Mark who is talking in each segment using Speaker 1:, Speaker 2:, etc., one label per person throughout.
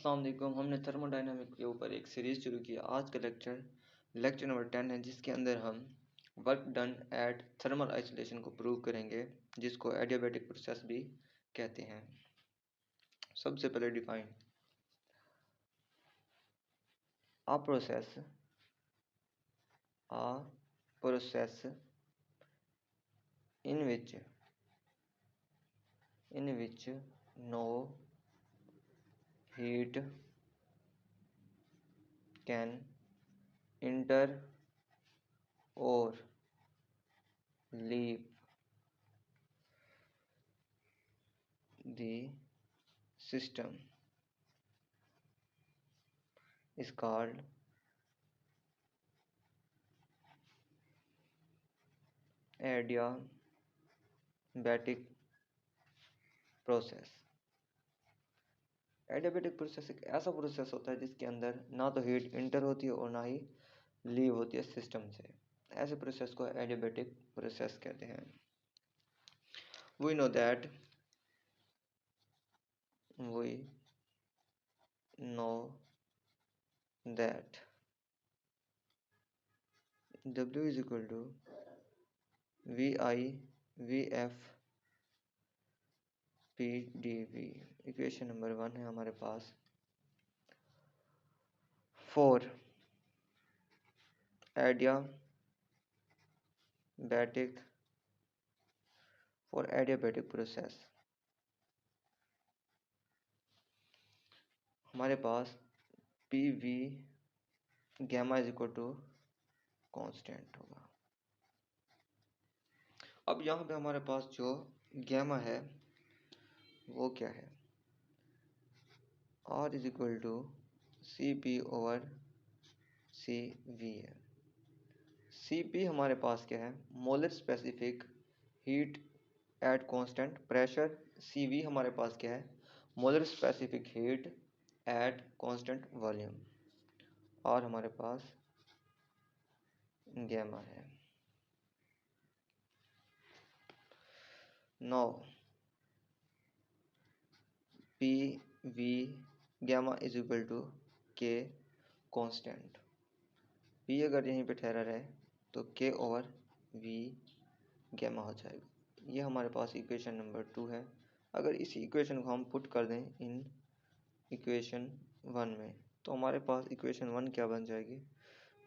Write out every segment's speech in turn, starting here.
Speaker 1: अस्सलाम वालेकुम। हमने थर्मोडायनामिक के ऊपर एक सीरीज़ शुरू की। आज का लेक्चर नंबर 10 है, जिसके अंदर हम work done at thermal isolation को प्रूव करेंगे, जिसको एडियाबैटिक प्रोसेस भी कहते हैं। सबसे पहले define a process in which no heat can enter or leave the system is called adiabatic process. Adiabatic process एक ऐसा प्रोसेस होता है जिसके अंदर ना तो हीट इंटर होती है और ना ही लीव होती है सिस्टम से। ऐसे प्रोसेस को एडियाबैटिक प्रोसेस कहते हैं। We know that W is equal to VI VF PdV। Equation number 1 है हमारे पास। फॉर एडियाबैटिक प्रोसेस हमारे पास PV gamma is equal to constant होगा। अब यहाँ पे हमारे पास जो गैमा है वो क्या है, R is equal to CP over CV है। CP हमारे पास क्या है, molar specific heat at constant pressure. CV हमारे पास क्या है, molar specific heat at constant volume. और हमारे पास गैमा है। Now PV gamma is equal to K constant. P अगर यहीं पे ठहरा रहे तो K ओवर V गैमा हो जाएगा। ये हमारे पास इक्वेशन नंबर 2 है। अगर इसी इक्वेशन को हम पुट कर दें इन इक्वेशन 1 में तो हमारे पास इक्वेशन 1 क्या बन जाएगी,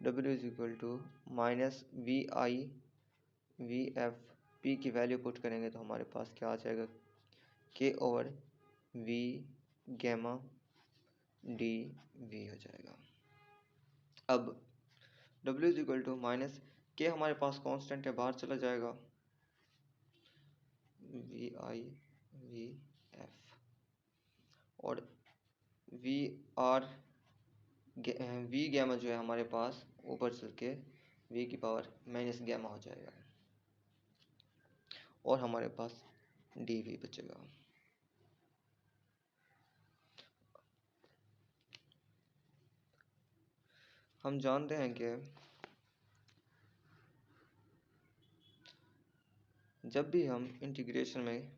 Speaker 1: W is equal to minus VI VF। P की वैल्यू पुट करेंगे तो हमारे पास क्या आ जाएगा, K over V gamma DV हो जाएगा। अब W is equal to minus K हमारे पास कांस्टेंट है, बाहर चला जाएगा, VI VF और V गैमा जो है हमारे पास ऊपर चल के V की पावर माइनस गैमा हो जाएगा और हमारे पास DV बचेगा। हम जानते हैं कि जब भी हम इंटीग्रेशन में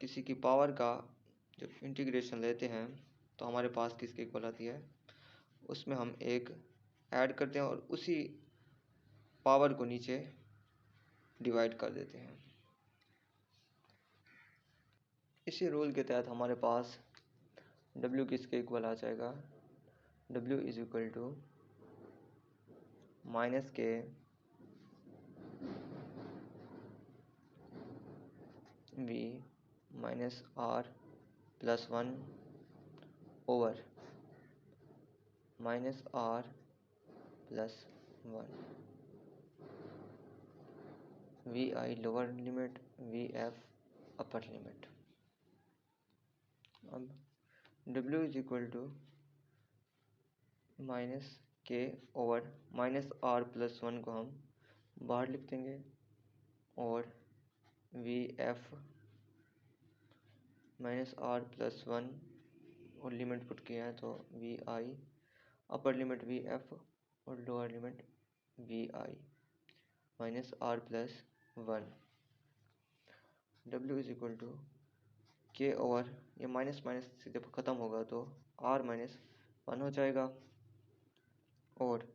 Speaker 1: किसी की पावर का जब इंटीग्रेशन लेते हैं तो हमारे पास किसके इक्वल आती है, उसमें हम एक ऐड करते हैं और उसी पावर को नीचे डिवाइड कर देते हैं। इसी रूल के तहत हमारे पास W किसके इक्वल आ जाएगा, W is equal to minus K V minus R plus 1 over minus R plus 1। VI lower limit, VF upper limit. अब W is equal to minus K over minus R plus 1 को हम बाहर लिख देंगे और VF minus R plus 1 और limit put किया है तो VI अपर लिमिट VF और lower limit VI minus R plus 1। W is equal to K over ये माइनस माइनस से जब ख़त्म होगा तो r माइनस 1 हो जाएगा, और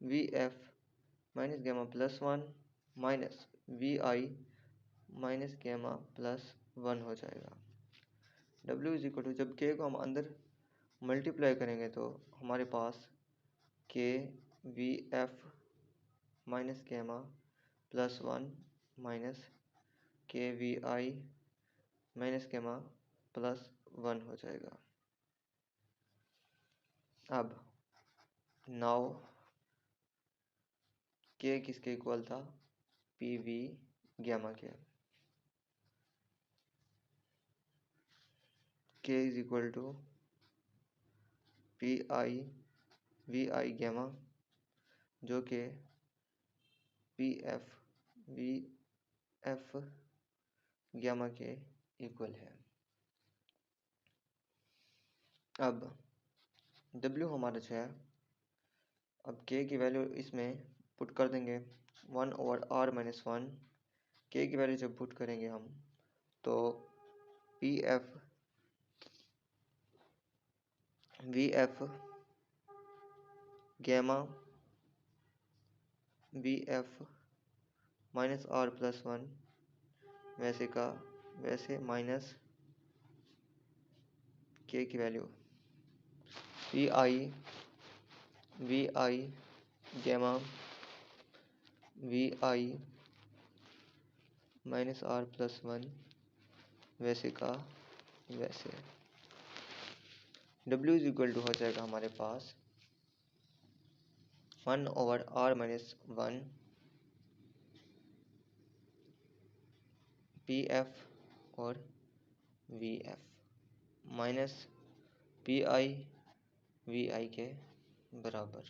Speaker 1: V F minus gamma plus 1 minus V I minus gamma plus 1 हो जाएगा। W इज इक्वल टू, जब k को हम अंदर मल्टीप्लाई करेंगे तो हमारे पास K V F minus gamma plus 1 minus K V I minus gamma plus 1 हो जाएगा। अब नाउ के किसके इक्वल था, P V gamma K is equal to P I V I gamma, जो कि P F V F gamma के equal है। अब W हमारा जो है, अब K की वैल्यू इसमें पुट कर देंगे 1 ओवर R माइनस 1। K की वैल्यू जब पुट करेंगे हम तो P F V F gamma V F minus R plus 1 वैसे का वैसे माइनस K की value V I gamma V I minus R plus 1 वैसे का वैसे। W इज इक्वल टू हो जाएगा हमारे पास 1 over R minus 1 P F और V F minus P I V I के बराबर।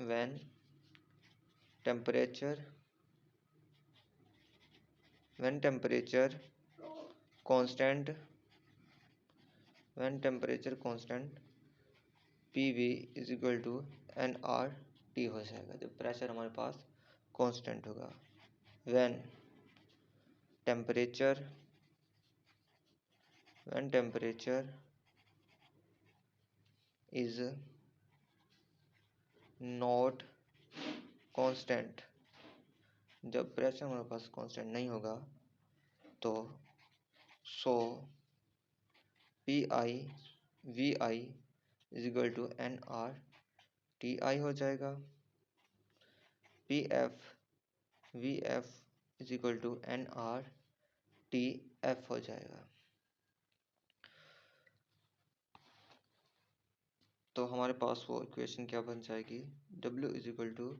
Speaker 1: when temperature constant PV is equal to nRT हो जाएगा, जब प्रेशर हमारे पास कांस्टेंट होगा। when temperature is not constant, जब प्रेशर हमारे पास कांस्टेंट नहीं होगा तो so P I V I is equal to nRTI हो जाएगा। P F V F is equal to nRTF हो जाएगा। तो हमारे पास वो इक्वेशन क्या बन जाएगी, W is equal to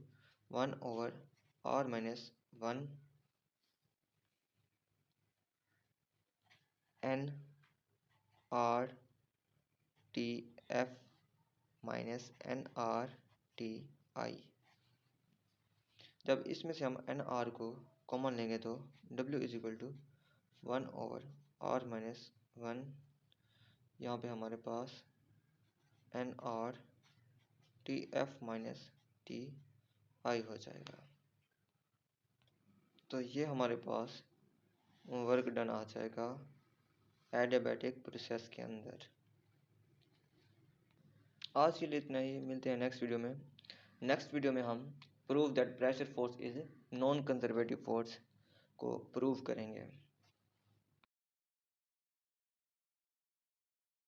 Speaker 1: 1 over R minus 1 nRTF minus nRTI। जब इसमें से हम nR को कॉमन लेंगे तो W is equal to 1 over R minus 1, यहाँ पे हमारे पास nRTF माइनस TI हो जाएगा। तो ये हमारे पास वर्क डन आ जाएगा एडियाबैटिक प्रोसेस के अंदर। आज के लिए इतना ही, मिलते हैं नेक्स्ट वीडियो में। नेक्स्ट वीडियो में हम prove that pressure force is non conservative force को प्रूव करेंगे।